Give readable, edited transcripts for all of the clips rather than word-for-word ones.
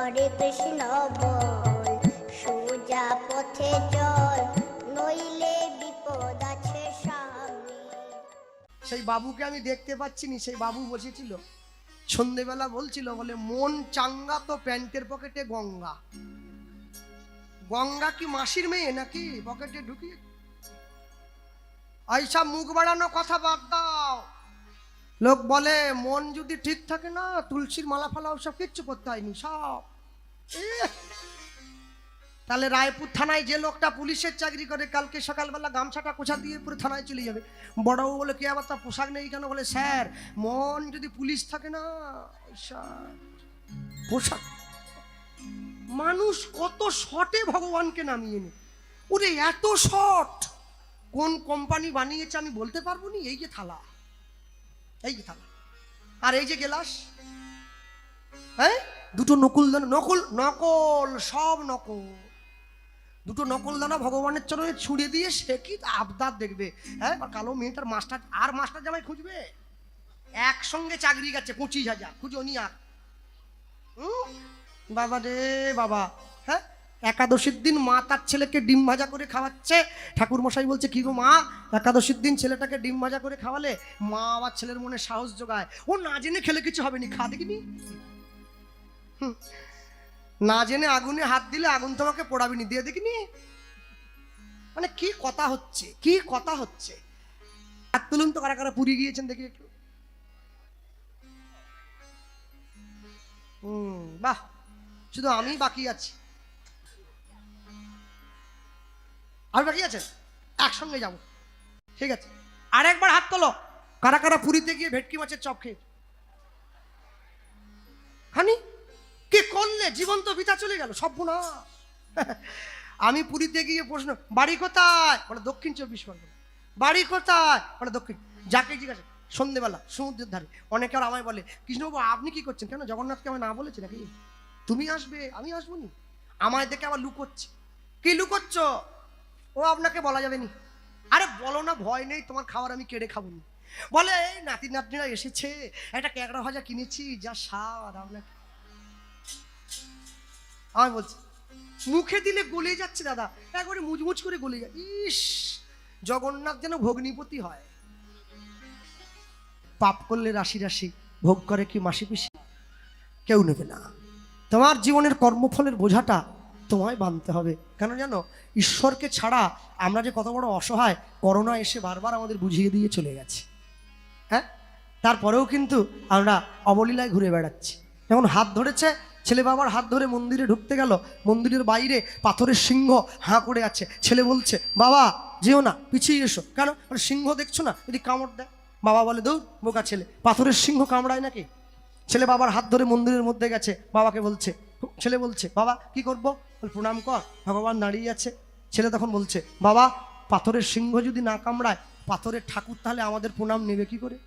হরে কৃষ্ণ বল, সোজা পথে চল, নইলে বিপদ আছে সামনে। সেই বাবুকে আমি দেখতে পাচ্ছি নি, সেই বাবু বসেছিল সন্ধেবেলা, বলছিল বলে মন চাঙ্গা তো প্যান্টের পকেটে গঙ্গা। গঙ্গা কি মাসির মেয়ে নাকি পকেটে ঢুকিয়ে? এইসব মুখ বাড়ানো কথা বাদ দাও। লোক বলে মন যদি ঠিক থাকে না, তুলসীর মালা ফালা ওসব কিচ্ছু করতে হয়নি সব। তাহলে রায়পুর থানায় যে লোকটা পুলিশের চাকরি করে, কালকে সকালবেলা গামছাটা কোছা দিয়ে পুরো থানায় চলে যাবে। বড়বাবু বলে কে আবার তার পোশাক নেই কেন? বলে স্যার মন যদি পুলিশ থাকে না, পোশাক। মানুষ কত শর্টে ভগবানকে নামিয়ে নে। ওরে এত শর্ট কোন কোম্পানি বানিয়েছে আমি বলতে পারবো নি। এই যে থালা, এই যে থালা, আর এই যে গ্লাস, হ্যাঁ দুটো নকুল দানা, নকল নকল সব নকল। দুটো নকল দানা ভগবানের চরণে ছুঁড়ে দিয়ে সে কি আবদার দেখবে। হ্যাঁ কালো মেয়েটার মাস্টার আর মাস্টার জামাই খুঁজবে, একসঙ্গে চাকরি গেছে 25,000 খুঁজো নি আর। বাবা রে বাবা। হ্যাঁ একাদশীর দিন মা তার ছেলেকে ডিম ভাজা করে খাওয়াচ্ছে। ঠাকুর মশাই বলছে কি গো মা, একাদশীর দিন ছেলেটাকে ডিম ভাজা করে খাওয়ালে? মা আবার ছেলের মনে সাহস যোগায়, ও না জেনে খেলে কিছু হবে নি, খা দেখিনি। না জেনে আগুনে হাত দিলে আগুন তোমাকে পোড়াবি নি, দিয়ে দেখিনি। মানে কি কথা হচ্ছে, কি কথা হচ্ছে। হাত তুলুন তো কারা কারা পুরী গিয়েছেন দেখি একটু। বাহ, শুধু আমি বাকি আছি। আর বাকি আছেন? একসঙ্গে যাব, ঠিক আছে। আর একবার হাত তোলো কারা কারা পুরীতে গিয়ে ভেটকি মাছের চপ খেয়ে। হানি কি করলে, জীবন তো বিতা চলে গেল, সব না। আমি পুরীতে গিয়ে প্রশ্ন, বাড়ি কোথায়? বলে দক্ষিণ 24 পরগনা। বাড়ি কোথায়? বলে দক্ষিণ। যাকে জিজ্ঞাসা, সন্ধ্যেবেলা সমুদ্রের ধারে। অনেকে আর আমায় বলে কৃষ্ণবাবু আপনি কি করছেন? কেন জগন্নাথকে আমায় না বলেছে নাকি? তুমি আসবে আমি আসবো নি? আমায় দেখে আবার লুকোচ্ছে। কি লুকোচ্ছ? ও আপনাকে বলা যাবে নি। আরে বলো না, ভয় নেই, তোমার খাবার আমি কেড়ে খাবো নি। বলে এই নাতি নাতনিরা এসেছে, একটা ক্যাকড়া ভাজা কিনেছি, যা স্বাদ। আপনাকে আমি বলছি মুখে দিলে গলে যাচ্ছে দাদা, একবারে মুচমুচ করে গলে যায়। ইস, জগন্নাথ যেন ভগ্নিপতি হয়। পাপ করলে রাশি রাশি, ভোগ করে কি মাসি পিসি, কেউ নেবে না। তোমার জীবনের কর্মফলের বোঝাটা তোমায় বাঁধতে হবে। কেন জানো? ঈশ্বরকে ছাড়া আমরা যে কত বড় অসহায়, করোনা এসে বারবার আমাদের বুঝিয়ে দিয়ে চলে গেছে। হ্যাঁ, তারপরেও কিন্তু আমরা অবলীলায় ঘুরে বেড়াচ্ছি। যেমন হাত ধরেছে, ছেলে বাবার হাত ধরে মন্দিরে ঢুকতে গেল, মন্দিরের বাইরে পাথরের সিংহ হাঁ করে আছে। ছেলে বলছে বাবা যেও না, পিছিয়ে এসো। কেন? সিংহ দেখছো না, যদি কামড় দেয়? বাবা বলে দৌড় বোকা ছেলে, পাথরের সিংহ কামড়ায় নাকি? ছেলে বাবার হাত ধরে মন্দিরের মধ্যে গেছে, বাবাকে বলছে, ছেলে বলছে বাবা কি করবো? প্রণাম কর, ভগবান দাঁড়িয়ে আছে। ছেলে তখন বলছে বাবা পাথরের সিংহ যদি না কামড়ায়, পাথরের ঠাকুর তাহলে আমাদের প্রণাম নেবে কি করে?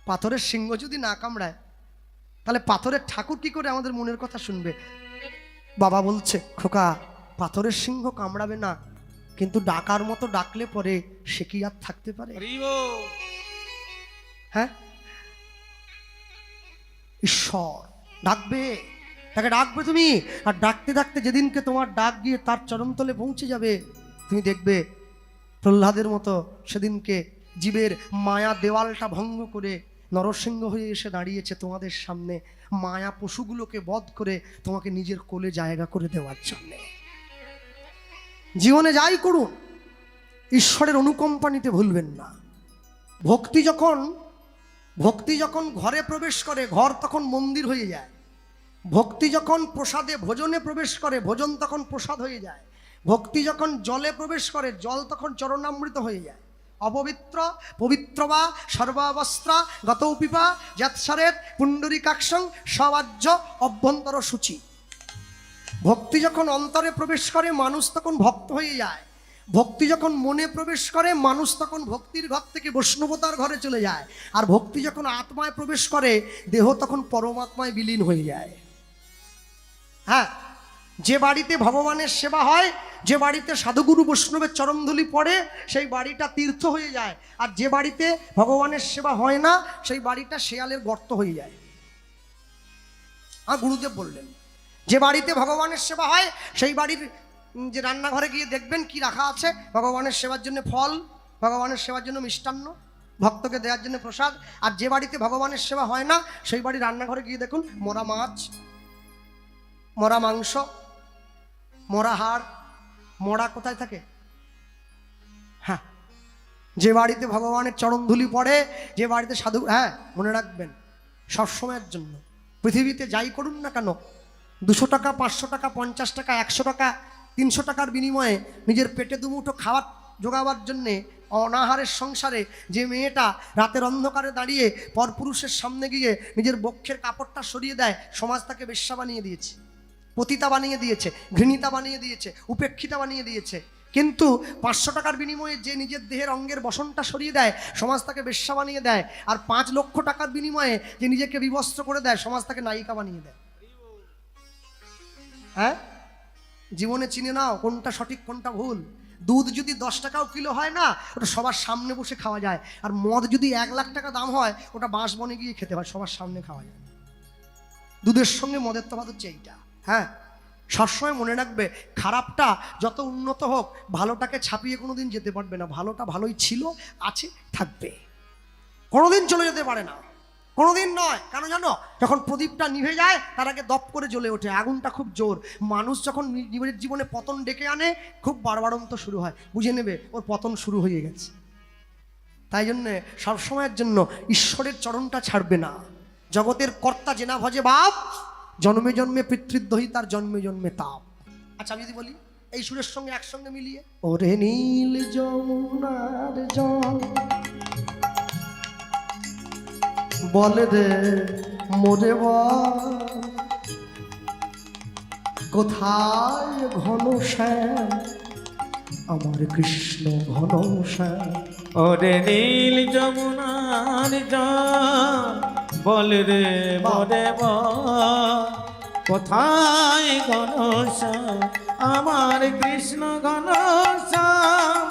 পাথরের সিংহ যদি না কামড়ায়, তাহলে পাথরের ঠাকুর কি করে আমাদের মনের কথা শুনবে? বাবা বলছে খোকা, পাথরের সিংহ কামড়াবে না, কিন্তু ডাকার মতো ডাকলে পরে সে কি আর থাকতে পারে? হ্যাঁ, ঈশ্বর ডাকবে, তাকে ডাকবে তুমি। আর ডাকতে ডাকতে যেদিনকে তোমার ডাক গিয়ে তার চরণতলে পৌঁছে যাবে, তুমি দেখবে প্রহ্লাদের মতো সেদিনকে জীবের মায়া দেওয়ালটা ভঙ্গ করে নরসিংহ হয়ে এসে দাঁড়িয়েছে তোমাদের সামনে, মায়া পশুগুলোকে বধ করে তোমাকে নিজের কোলে জায়গা করে দেওয়ার জন্যে। জীবনে যাই করুন, ঈশ্বরের অনুকম্পা নিতে ভুলবেন না। ভক্তি যখন ঘরে প্রবেশ করে, ঘর তখন মন্দির হয়ে যায়। ভক্তি যখন প্রসাদে ভোজনে প্রবেশ করে, ভোজন তখন প্রসাদ হয়ে যায়। ভক্তি যখন জলে প্রবেশ করে, জল তখন চরণামৃত হয়ে যায়। অপবিত্র পবিত্র বা সর্বাবস্ত্রা গতৌপিপা যৎসরেত পুণ্ডরীকাক্ষং সবাজ্য অভ্যন্তর সূচি। ভক্তি যখন অন্তরে প্রবেশ করে, মানুষ তখন ভক্ত হয়ে যায়। ভক্তি যখন মনে প্রবেশ করে, মানুষ তখন ভক্তির ঘর থেকে বৈষ্ণবতার ঘরে চলে যায়। আর ভক্তি যখন আত্মায় প্রবেশ করে, দেহ তখন পরমাত্মায় বিলীন হয়ে যায়। হ্যাঁ, যে বাড়িতে ভগবানের সেবা হয়, যে বাড়িতে সাধুগুরু বৈষ্ণবের চরণধুলি পড়ে, সেই বাড়িটা তীর্থ হয়ে যায়। আর যে বাড়িতে ভগবানের সেবা হয় না, সেই বাড়িটা শেয়ালের গর্ত হয়ে যায়। আমার গুরুদেব বললেন, যে বাড়িতে ভগবানের সেবা হয় সেই বাড়ির যে রান্নাঘরে গিয়ে দেখবেন কি রাখা আছে, ভগবানের সেবার জন্য ফল, ভগবানের সেবার জন্য মিষ্টান্ন, ভক্তকে দেওয়ার জন্য প্রসাদ। আর যে বাড়িতে ভগবানের সেবা হয় না সেই বাড়ির রান্নাঘরে গিয়ে দেখুন মরা মাছ, মরা মাংস, মরা হাড়। মরা কোথায় থাকে? হ্যাঁ, যে বাড়িতে ভগবানের চরণধুলি পড়ে, যে বাড়িতে সাধু, হ্যাঁ মনে রাখবেন সবসময়ের জন্য পৃথিবীতে যাই করুন না কেন, 200 টাকা, 500 টাকা, 50 টাকা, 100 টাকা, 300 টাকার বিনিময়ে নিজের পেটে দুমুঠো খাবার জোগাবার জন্যে অনাহারের সংসারে যে মেয়েটা রাতের অন্ধকারে দাঁড়িয়ে পরপুরুষের সামনে গিয়ে নিজের বক্ষের কাপড়টা সরিয়ে দেয়, সমাজ তাকে বেশ্যা বানিয়ে দিয়েছে, পতিতা বানিয়ে দিয়েছে, ঘৃণিতা বানিয়ে দিয়েছে, উপেক্ষিতা বানিয়ে দিয়েছে। কিন্তু 500 টাকার বিনিময়ে যে নিজের দেহের অঙ্গের বসনটা সরিয়ে দেয়, সমাজ তাকে বেশ্যা বানিয়ে দেয়। আর 5 লক্ষ টাকার বিনিময়ে যে নিজেকে বিবস্ত্র করে দেয়, সমাজ তাকে নায়িকা বানিয়ে দেয়। হ্যাঁ, জীবনে চিনে নাও কোনটা সঠিক কোনটা ভুল। দুধ যদি 10 টাকাও কিলো হয় না, ওটা সবার সামনে বসে খাওয়া যায়। আর মদ যদি 1 লাখ টাকা দাম হয়, ওটা বাঁশ বনে গিয়ে খেতে হয়, সবার সামনে খাওয়া যায়। দুধের সঙ্গে মদের তফাৎ হচ্ছে এইটা। হ্যাঁ, সবসময় মনে রাখবে, খারাপটা যত উন্নত হোক, ভালোটাকে ছাপিয়ে কোনোদিন যেতে পারবে না। ভালোটা ভালোই ছিল, আছে, থাকবে, কোনোদিন চলে যেতে পারে না, কোনোদিন নয়। কেন জানো? যখন প্রদীপটা নিভে যায় তার আগে দপ করে জ্বলে ওঠে, আগুনটা খুব জোর। মানুষ যখন নিজের জীবনে পতন ডেকে আনে, খুব বাড়বাড়ন্ত শুরু হয়, বুঝে নেবে ওর পতন শুরু হয়ে গেছে। তাই জন্যে সবসময়ের জন্য ঈশ্বরের চরণটা ছাড়বে না। জগতের কর্তা জেনা ভজে বাপ, জন্মে জন্মে পিতৃদ্রোহী তার জন্মে জন্মে তাপ। আচ্ছা আমি যদি বলি এই সুরের সঙ্গে একসঙ্গে মিলিয়ে, ওরে নীল যমুনার জল বলে রে মোরে বল, কোথায় ঘন শ্যাম আমার কৃষ্ণ ঘন শ্যাম। ওরে নীল যমুনার জল বল রে মোরে বল, কোথায় ঘনশ্যাম আমার কৃষ্ণ ঘনশ্যাম।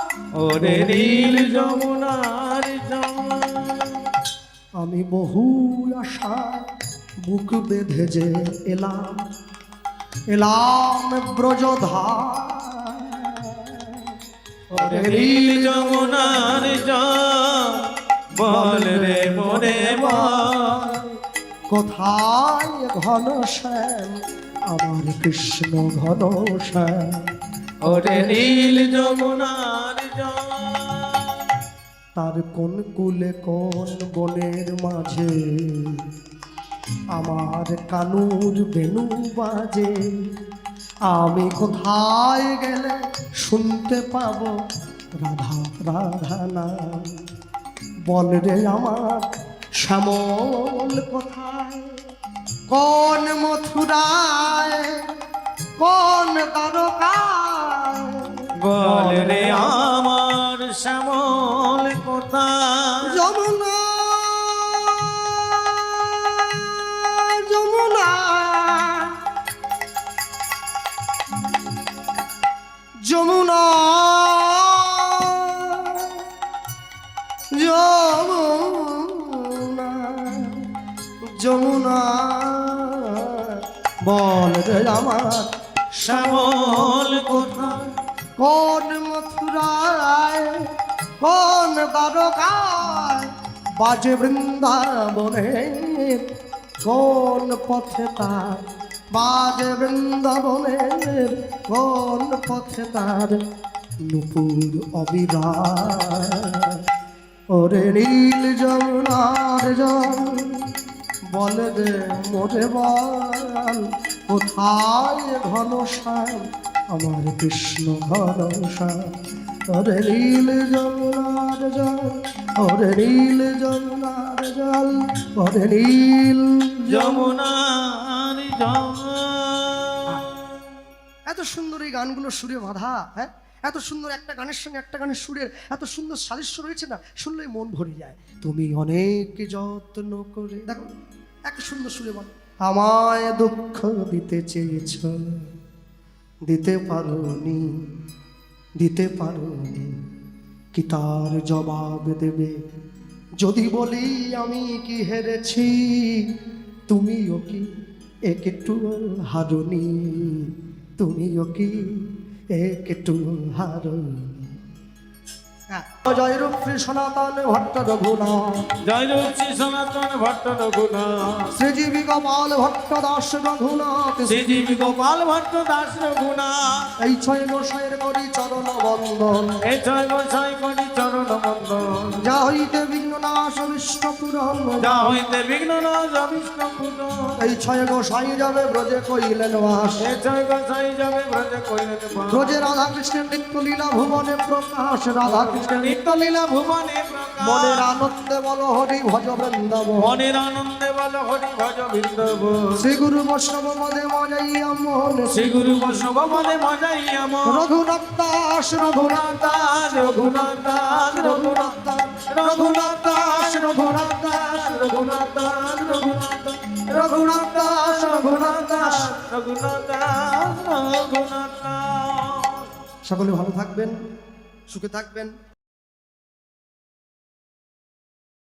ওরে নীল যমুনার জল। আমি বহু আশায় বুক বেঁধে যে এলাম, এলাম ব্রজধার। ওরে নীল যমুনার জল বল রে মোরে বল, কোথায় ঘন শ্যাম আমার কৃষ্ণ ঘন শ্যাম। ওরে নীল যমুনার জল। তার কোন কুলে কোন বনের মাঝে আমার কানুর বেনু বাজে, আমি কোথায় গেলে শুনতে পাবো রাধা রাধা নাম। বল রে আমার শ্যামল কোথায়, কোন মথুরায়, কোন দ্বারকায়। বল রে আমার শ্যামল কোথায়। যমুনা যমুনা যমুনা যমুনা যমুনা, বল রে আমার শ্যামল কোথায়। কোন মথুরায়, কোন দ্বারকায়, বাজে বৃন্দাবনে কোন পথে তার, বাজে বৃন্দাবনের কোন পথে তার নুপুর অবিরাম। ওরে নীল যমুনার জল বল রে মোরে বল, কোথায় ঘন শ্যাম আমার কৃষ্ণ ঘন শ্যাম। ওরে নীল যমুনার জল, ওরে নীল যমুনার জল, ওরে নীল যমুনার জল। এত সুন্দর এই গানগুলো সুরে বাঁধা। হ্যাঁ, এত সুন্দর একটা গানের সঙ্গে একটা গানের সুরের এত সুন্দর সাদৃশ্য রয়েছে না, শুনলেই মন ভরে যায়। তুমি অনেক যত্ন করে, দেখো এত সুন্দর সুরে বল, আমায় দুঃখ দিতে চেয়েছ, দিতে পারোনি, দিতে পারোনি, কি তার জবাব দেবে যদি বলি আমি কি হেরেছি, তুমিও কি একটু হারুনি, তুমিও কি একটু হারুনি। জয় রূপ শ্রী সনাতন ভট্ট রঘুনাথ, জয় রূপ শ্রী সনাতন ভট্ট রঘুনাথ, শ্রীজীবী গোপাল ভট্ট দাস রঘুনাথ, শ্রীজীবী গোপাল ভট্ট দাস রঘুনাথ। এই ছয় গোসাইয়ের করি চরণ বন্দন, এই জয় গোসাই করি চরণ বন্দন, যা হইতে বিঘ্ন নাশ বিষ্ণু পুরাণ, যা হইতে বিঘ্ন নাশ বিষ্ণু পুরাণ। এই ছয় গোসাই যাবে ব্রজে কইলেন বাস, এই জয় গোসাই যাবে ব্রজে কইলেন বাস। ব্রজে রাধা কৃষ্ণের নিত্য লীলা ভুবনে প্রকাশ, রাধা কৃষ্ণের নিত্য লীলা ভুবনে প্রকাশ। মনের আনন্দে বল হরি ভজ বৃন্দাবন, মনের আনন্দে বল হরি ভজ বৃন্দাবন। শ্রী গুরু বৈষ্ণব মদে মজাইয়া মোহন, শ্রী গুরু বৈষ্ণব মনে মজাইয়া মন। রঘুনাথ দাস রঘুনাথ দাস রঘুনাথ দাস রঘুনাথ দাস রঘুনাথ দাস রঘুনাথ দাস রঘুনাথ দাস রঘুনাথ রঘুনাথ দাস রঘুনাথ দাস। রঘুনাথ দাস রঘুনাথ দাস। সকলে ভালো থাকবেন, সুখে থাকবেন।